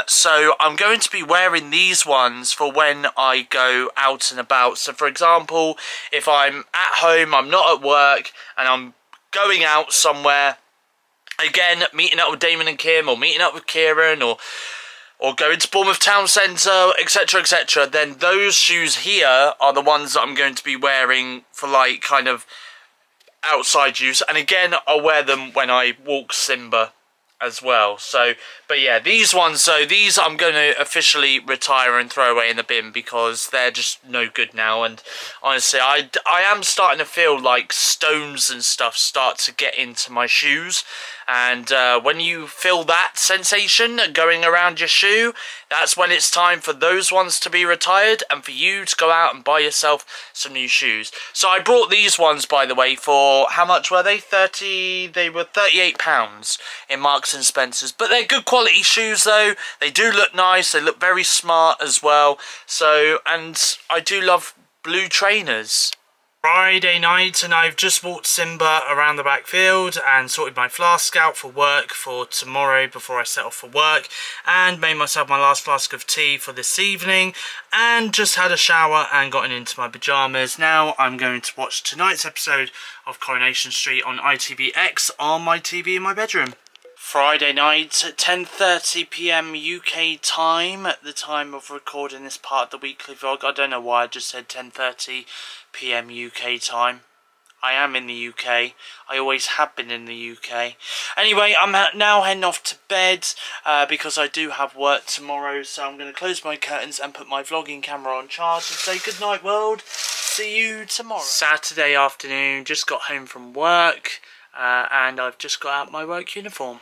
So I'm going to be wearing these ones for when I go out and about. So for example, if I'm at home, I'm not at work, and I'm going out somewhere, again, meeting up with Damon and Kim, or meeting up with Kieran, or going to Bournemouth Town Centre, etc, etc, then those shoes here are the ones that I'm going to be wearing for like kind of outside use. And again, I'll wear them when I walk Simba as well. So, but yeah, these ones, so these I'm going to officially retire and throw away in the bin because they're just no good now. And honestly, I am starting to feel like stones and stuff start to get into my shoes. And when you feel that sensation going around your shoe, that's when it's time for those ones to be retired and for you to go out and buy yourself some new shoes. So I brought these ones, by the way, for, how much were they? They were £38 in Marks and Spencer's. But they're good quality shoes though. They do look nice. They look very smart as well. So, and I do love blue trainers. Friday night, and I've just walked Simba around the backfield and sorted my flask out for work for tomorrow before I set off for work, and made myself my last flask of tea for this evening, and just had a shower and gotten into my pyjamas. Now I'm going to watch tonight's episode of Coronation Street on ITVX on my TV in my bedroom. Friday night at 10:30 PM UK time, at the time of recording this part of the weekly vlog. I don't know why I just said 10:30 PM UK time. I am in the UK. I always have been in the UK. Anyway, I'm now heading off to bed because I do have work tomorrow. So I'm going to close my curtains and put my vlogging camera on charge and say good night, world. See you tomorrow. Saturday afternoon, just got home from work and I've just got out my work uniform.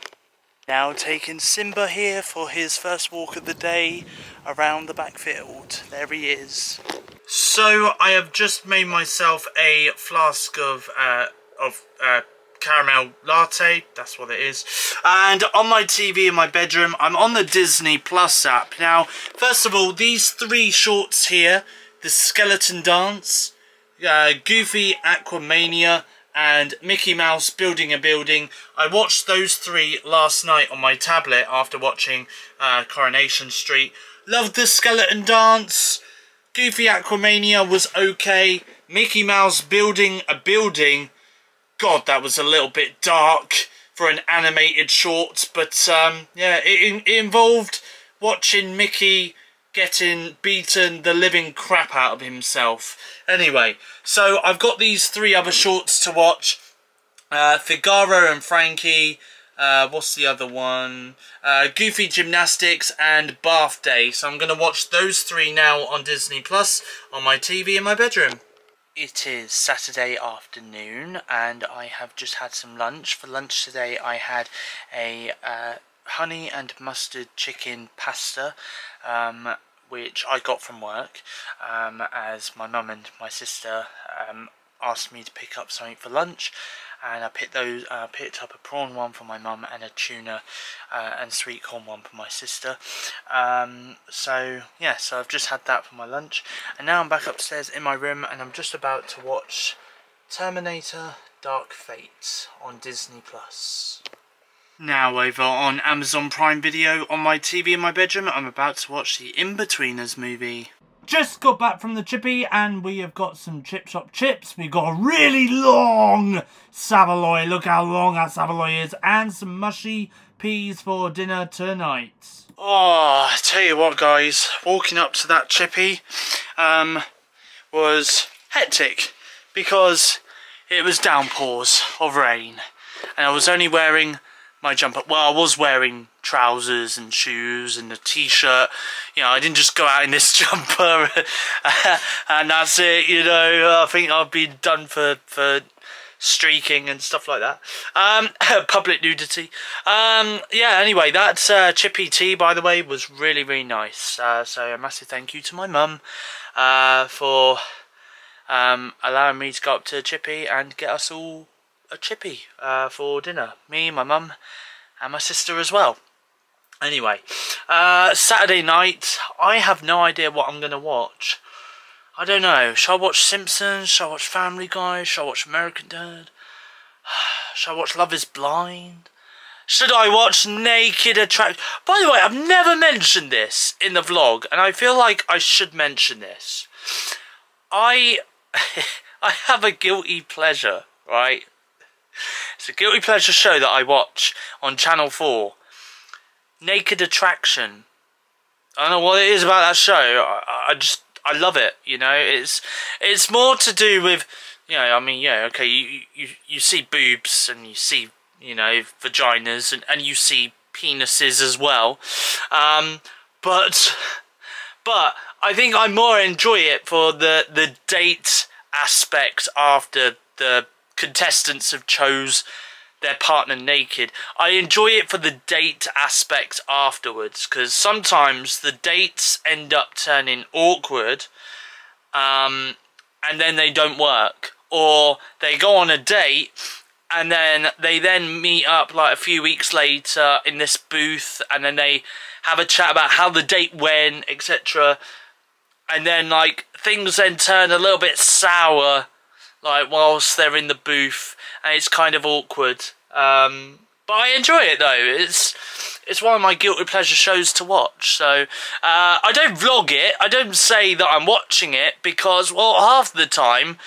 Now taking Simba here for his first walk of the day around the backfield. There he is. So I have just made myself a flask of caramel latte, that's what it is. And on my TV in my bedroom, I'm on the Disney Plus app. Now, first of all, these three shorts here, the Skeleton Dance, Goofy Aquamania, and Mickey Mouse Building a Building. I watched those three last night on my tablet after watching Coronation Street. Loved the Skeleton Dance. Goofy Aquamania was okay. Mickey Mouse building a building. God, that was a little bit dark for an animated short, but yeah, it involved watching Mickey getting beaten the living crap out of himself. Anyway, so I've got these 3 other shorts to watch. Figaro and Frankie, what's the other one? Goofy Gymnastics and Bath Day. So I'm going to watch those 3 now on Disney Plus on my TV in my bedroom. It is Saturday afternoon and I have just had some lunch. For lunch today I had a honey and mustard chicken pasta, which I got from work, as my mum and my sister asked me to pick up something for lunch, and I picked up a prawn one for my mum and a tuna and sweet corn one for my sister. So yeah, so I've just had that for my lunch, and now I'm back upstairs in my room and I'm just about to watch Terminator Dark Fate on Disney Plus. Now over on Amazon Prime Video on my TV in my bedroom, I'm about to watch the In-Betweeners movie. Just got back from the chippy and we have got some Chip Shop chips. We've got a really long saveloy, look how long that saveloy is, and some mushy peas for dinner tonight. Oh, I tell you what guys, walking up to that chippy was hectic because it was downpours of rain and I was only wearing my jumper. Well, I was wearing trousers and shoes and a t-shirt. You know, I didn't just go out in this jumper and that's it, you know. I think I've been done for streaking and stuff like that. Public nudity. Yeah, anyway, that chippy tea, by the way, was really, really nice. So a massive thank you to my mum for allowing me to go up to Chippy and get us all a chippy for dinner. Me, my mum and my sister as well. Anyway, Saturday night, I have no idea what I'm going to watch. I don't know. Shall I watch Simpsons? Shall I watch Family Guy? Shall I watch American Dad? Shall I watch Love is Blind? Should I watch Naked Attraction? By the way, I've never mentioned this in the vlog, and I feel like I should mention this. I have a guilty pleasure, right? It's a guilty pleasure show that I watch on Channel 4. Naked Attraction. I don't know what it is about that show. I love it, you know. It's more to do with, you know, I mean, yeah, okay, you see boobs and you see, you know, vaginas and you see penises as well. But I think I more enjoy it for the date aspect after the contestants have chose their partner naked. I enjoy it for the date aspect afterwards, because sometimes the dates end up turning awkward and then they don't work, or they go on a date and then they meet up like a few weeks later in this booth and then they have a chat about how the date went, etc. And then like things then turn a little bit sour like whilst they're in the booth, and it's kind of awkward. But I enjoy it though. It's one of my guilty pleasure shows to watch. So I don't vlog it. I don't say that I'm watching it because, well, half the time,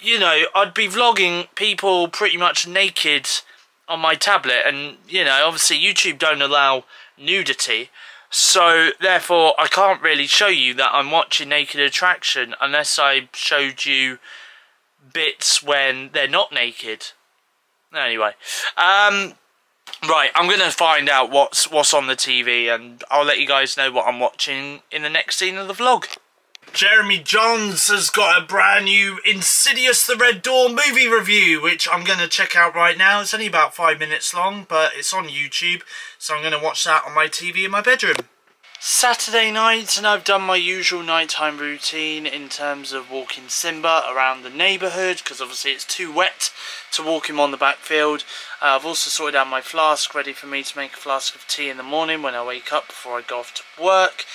you know, I'd be vlogging people pretty much naked on my tablet, and you know, obviously YouTube don't allow nudity. So therefore, I can't really show you that I'm watching Naked Attraction unless I showed you bits when they're not naked. Anyway, right, I'm gonna find out what's on the TV, and I'll let you guys know what I'm watching in the next scene of the vlog. Jeremy Johns has got a brand new Insidious the Red Door movie review, which I'm gonna check out right now. It's only about 5 minutes long, but it's on YouTube, so I'm gonna watch that on my TV in my bedroom. Saturday night, and I've done my usual nighttime routine in terms of walking Simba around the neighbourhood, because obviously it's too wet to walk him on the backfield. I've also sorted out my flask, ready for me to make a flask of tea in the morning when I wake up before I go off to work.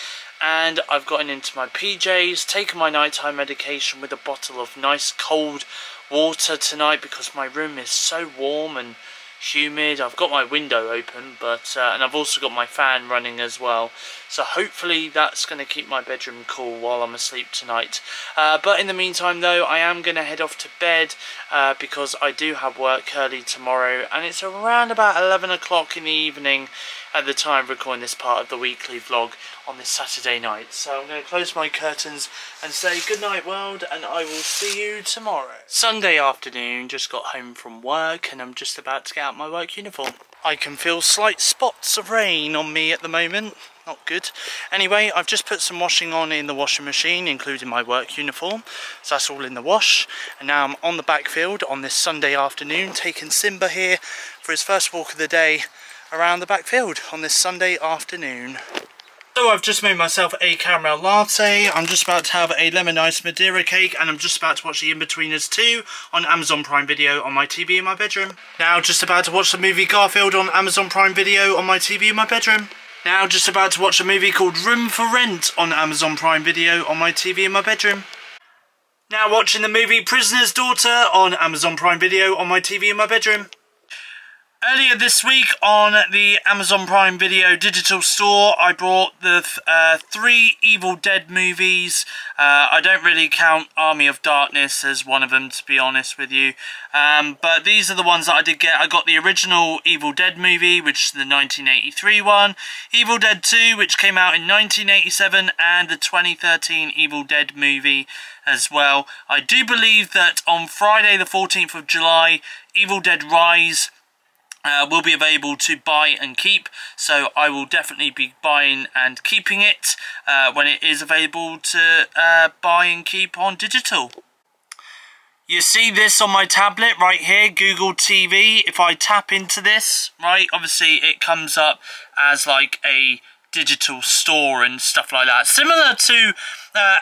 And I've gotten into my PJs, taken my nighttime medication with a bottle of nice cold water tonight because my room is so warm and humid. I've got my window open, but and I've also got my fan running as well. So hopefully that's going to keep my bedroom cool while I'm asleep tonight. But in the meantime though, I am going to head off to bed because I do have work early tomorrow, and it's around about 11 o'clock in the evening at the time of recording this part of the weekly vlog on this Saturday night. So I'm going to close my curtains and say good night world, and I will see you tomorrow. Sunday afternoon, just got home from work and I'm just about to get out my work uniform. I can feel slight spots of rain on me at the moment. Not good. Anyway, I've just put some washing on in the washing machine, including my work uniform. So that's all in the wash. And now I'm on the backfield on this Sunday afternoon, taking Simba here for his first walk of the day around the backfield on this Sunday afternoon. So I've just made myself a caramel latte. I'm just about to have a lemon ice Madeira cake, and I'm just about to watch The In-Betweeners 2 on Amazon Prime Video on my TV in my bedroom. Now just about to watch the movie Garfield on Amazon Prime Video on my TV in my bedroom. Now just about to watch a movie called Room for Rent on Amazon Prime Video on my TV in my bedroom. Now watching the movie Prisoner's Daughter on Amazon Prime Video on my TV in my bedroom. Earlier this week on the Amazon Prime Video digital store, I bought the 3 Evil Dead movies. I don't really count Army of Darkness as one of them, to be honest with you. But these are the ones that I did get. I got the original Evil Dead movie, which is the 1983 one. Evil Dead 2, which came out in 1987, and the 2013 Evil Dead movie as well. I do believe that on Friday the 14th of July, Evil Dead Rise will be available to buy and keep, so I will definitely be buying and keeping it when it is available to buy and keep on digital. You see this on my tablet right here, Google TV. If I tap into this, right, obviously it comes up as like a digital store and stuff like that, similar to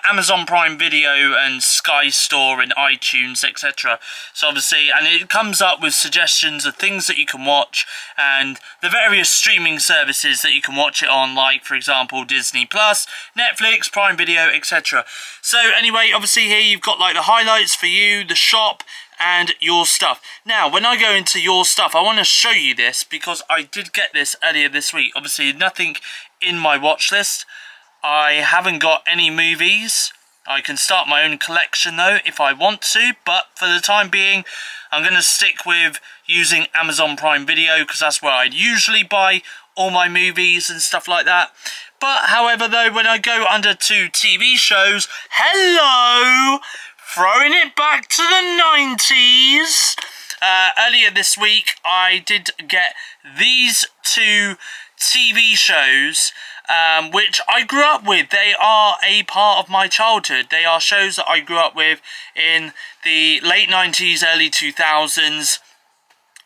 Amazon Prime Video and Sky Store and iTunes, etc. So obviously, and it comes up with suggestions of things that you can watch and the various streaming services that you can watch it on, like for example Disney Plus, Netflix, Prime Video, etc. So anyway, obviously here you've got like the highlights for you, the shop, and your stuff. Now when I go into your stuff, I want to show you this because I did get this earlier this week. Obviously nothing in my watch list. I haven't got any movies. I can start my own collection though if I want to, but for the time being I'm going to stick with using Amazon Prime Video because that's where I usually buy all my movies and stuff like that. But however though, when I go under to TV shows, hello! Throwing it back to the 90s. Earlier this week I did get these 2 TV shows which I grew up with. They are a part of my childhood. They are shows that I grew up with in the late 90s, early 2000s.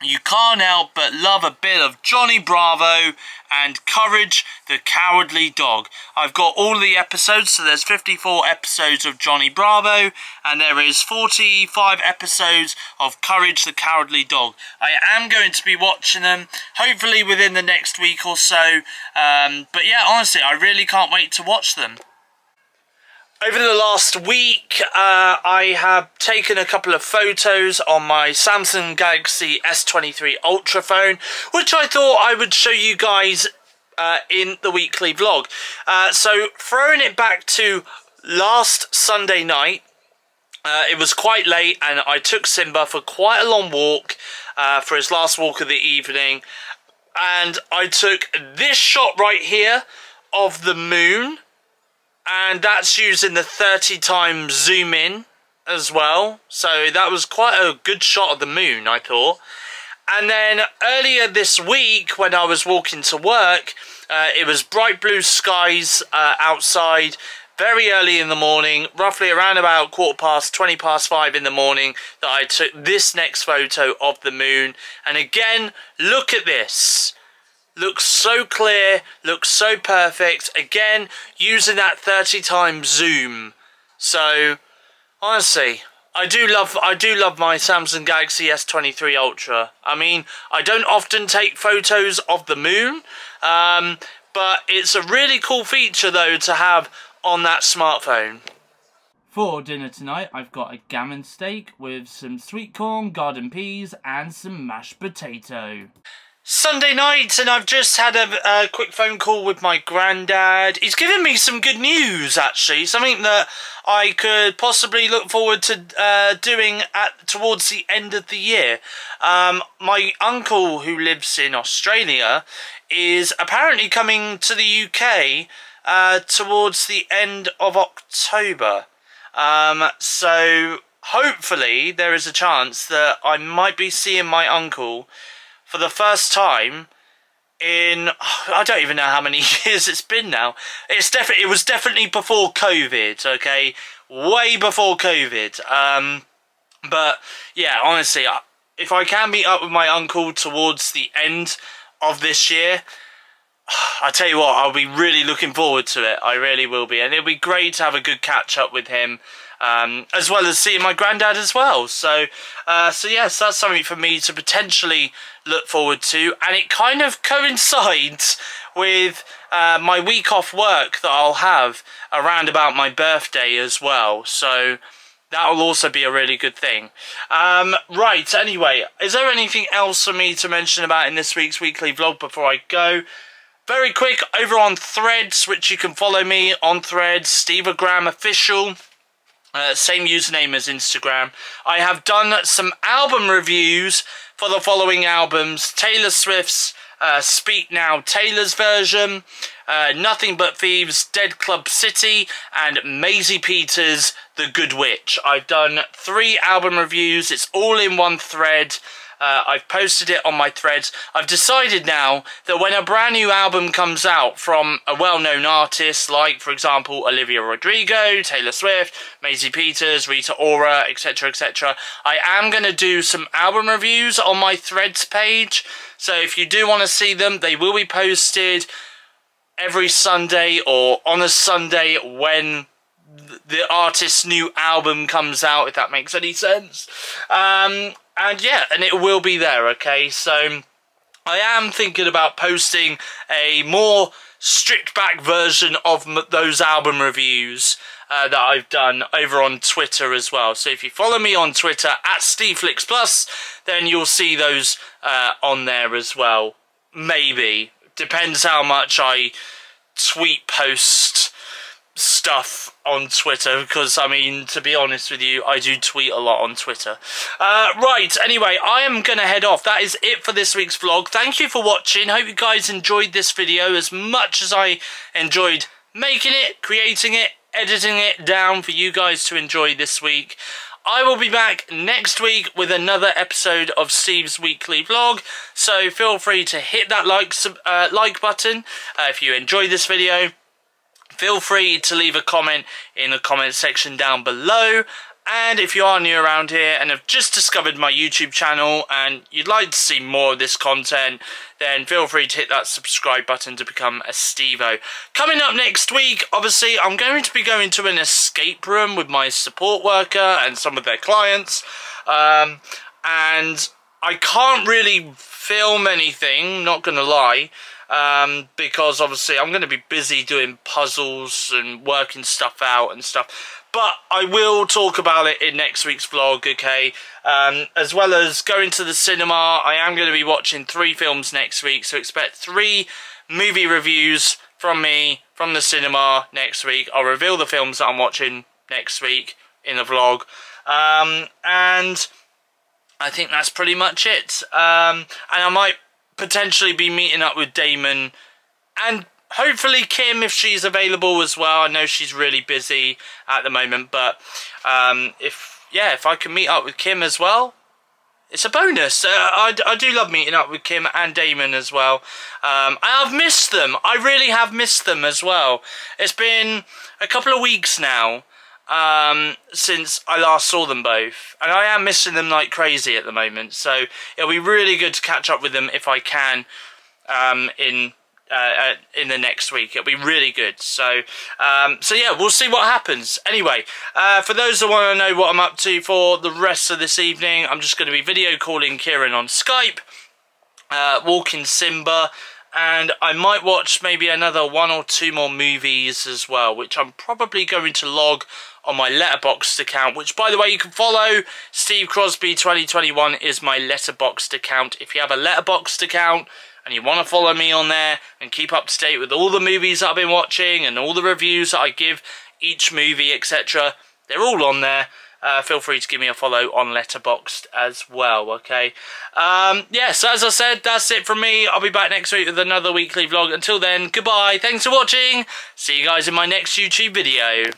You can't help but love a bit of Johnny Bravo and Courage the Cowardly Dog. I've got all the episodes, so there's 54 episodes of Johnny Bravo and there is 45 episodes of Courage the Cowardly Dog. I am going to be watching them, hopefully within the next week or so, but yeah, honestly, I really can't wait to watch them. Over the last week, I have taken a couple of photos on my Samsung Galaxy S23 Ultra phone, which I thought I would show you guys in the weekly vlog. So, throwing it back to last Sunday night, it was quite late and I took Simba for quite a long walk for his last walk of the evening. And I took this shot right here of the moon. And that's using the 30 times zoom in as well. So that was quite a good shot of the moon, I thought. And then earlier this week when I was walking to work, it was bright blue skies outside very early in the morning, roughly around about 20 past 5 in the morning, that I took this next photo of the moon. And again, look at this. Looks so clear, looks so perfect. Again, using that 30 times zoom. So, honestly, I do love my Samsung Galaxy S23 Ultra. I mean, I don't often take photos of the moon, but it's a really cool feature though to have on that smartphone. For dinner tonight, I've got a gammon steak with some sweet corn, garden peas, and some mashed potato. Sunday night, and I've just had a quick phone call with my granddad. He's given me some good news, actually. Something that I could possibly look forward to doing towards the end of the year. My uncle, who lives in Australia, is apparently coming to the UK towards the end of October. So hopefully there is a chance that I might be seeing my uncle for the first time in, I don't even know how many years it's been now. It was definitely before COVID, okay? Way before COVID. But yeah, honestly, if I can meet up with my uncle towards the end of this year, I tell you what, I'll be really looking forward to it. I really will be. And it'll be great to have a good catch up with him, as well as seeing my granddad as well. So yes, that's something for me to potentially look forward to. And it kind of coincides with my week off work that I'll have around about my birthday as well. So that will also be a really good thing. Right, anyway, is there anything else for me to mention about in this week's weekly vlog before I go? Very quick, over on Threads, which you can follow me on Threads, SteveOfficial, same username as Instagram. I have done some album reviews for the following albums: Taylor Swift's Speak Now, Taylor's version, Nothing But Thieves, Dead Club City, and Maisie Peters' The Good Witch. I've done 3 album reviews. It's all in one thread. I've posted it on my Threads. I've decided now that when a brand new album comes out from a well-known artist, like, for example, Olivia Rodrigo, Taylor Swift, Maisie Peters, Rita Ora, etc., etc., I am going to do some album reviews on my Threads page. So if you do want to see them, they will be posted every Sunday or on a Sunday when the artist's new album comes out, if that makes any sense. And yeah, and it will be there, okay? So I am thinking about posting a more stripped back version of those album reviews that I've done over on Twitter as well. So if you follow me on Twitter at SteveFlixPlus, then you'll see those on there as well. Maybe. Depends how much I tweet post stuff on Twitter, because I mean, to be honest with you, I do tweet a lot on Twitter. Right, anyway, I am gonna head off. That is it for this week's vlog. Thank you for watching. Hope you guys enjoyed this video as much as I enjoyed making it, creating it, editing it down for you guys to enjoy this week. I will be back next week with another episode of Steve's Weekly Vlog, so feel free to hit that like button if you enjoyed this video. Feel free to leave a comment in the comment section down below. And if you are new around here and have just discovered my YouTube channel and you'd like to see more of this content, then feel free to hit that subscribe button to become a Stevo. Coming up next week, obviously, I'm going to be going to an escape room with my support worker and some of their clients. And I can't really film anything, not going to lie. Because obviously I'm going to be busy doing puzzles and working stuff out and stuff. But I will talk about it in next week's vlog, okay? As well as going to the cinema, I am going to be watching 3 films next week. So expect 3 movie reviews from me from the cinema next week. I'll reveal the films that I'm watching next week in the vlog. And I think that's pretty much it. And I might potentially be meeting up with Damon and hopefully Kim if she's available as well. I know she's really busy at the moment, but if I can meet up with Kim as well, it's a bonus. I do love meeting up with Kim and Damon as well. I've missed them. I really have missed them as well. It's been a couple of weeks now since I last saw them both, and I am missing them like crazy at the moment, so it'll be really good to catch up with them if I can in the next week. It'll be really good. So yeah, we'll see what happens. Anyway, for those that want to know what I'm up to for the rest of this evening, I'm just going to be video calling Kieran on Skype, walking Simba, and I might watch maybe another 1 or 2 more movies as well, which I'm probably going to log on my Letterboxd account, which, by the way, you can follow. Steve Crosby 2021 is my Letterboxd account. If you have a Letterboxd account and you want to follow me on there and keep up to date with all the movies that I've been watching and all the reviews that I give each movie, etc., they're all on there. Feel free to give me a follow on Letterboxd as well, okay? Yeah, so as I said, that's it from me. I'll be back next week with another weekly vlog. Until then, goodbye. Thanks for watching. See you guys in my next YouTube video.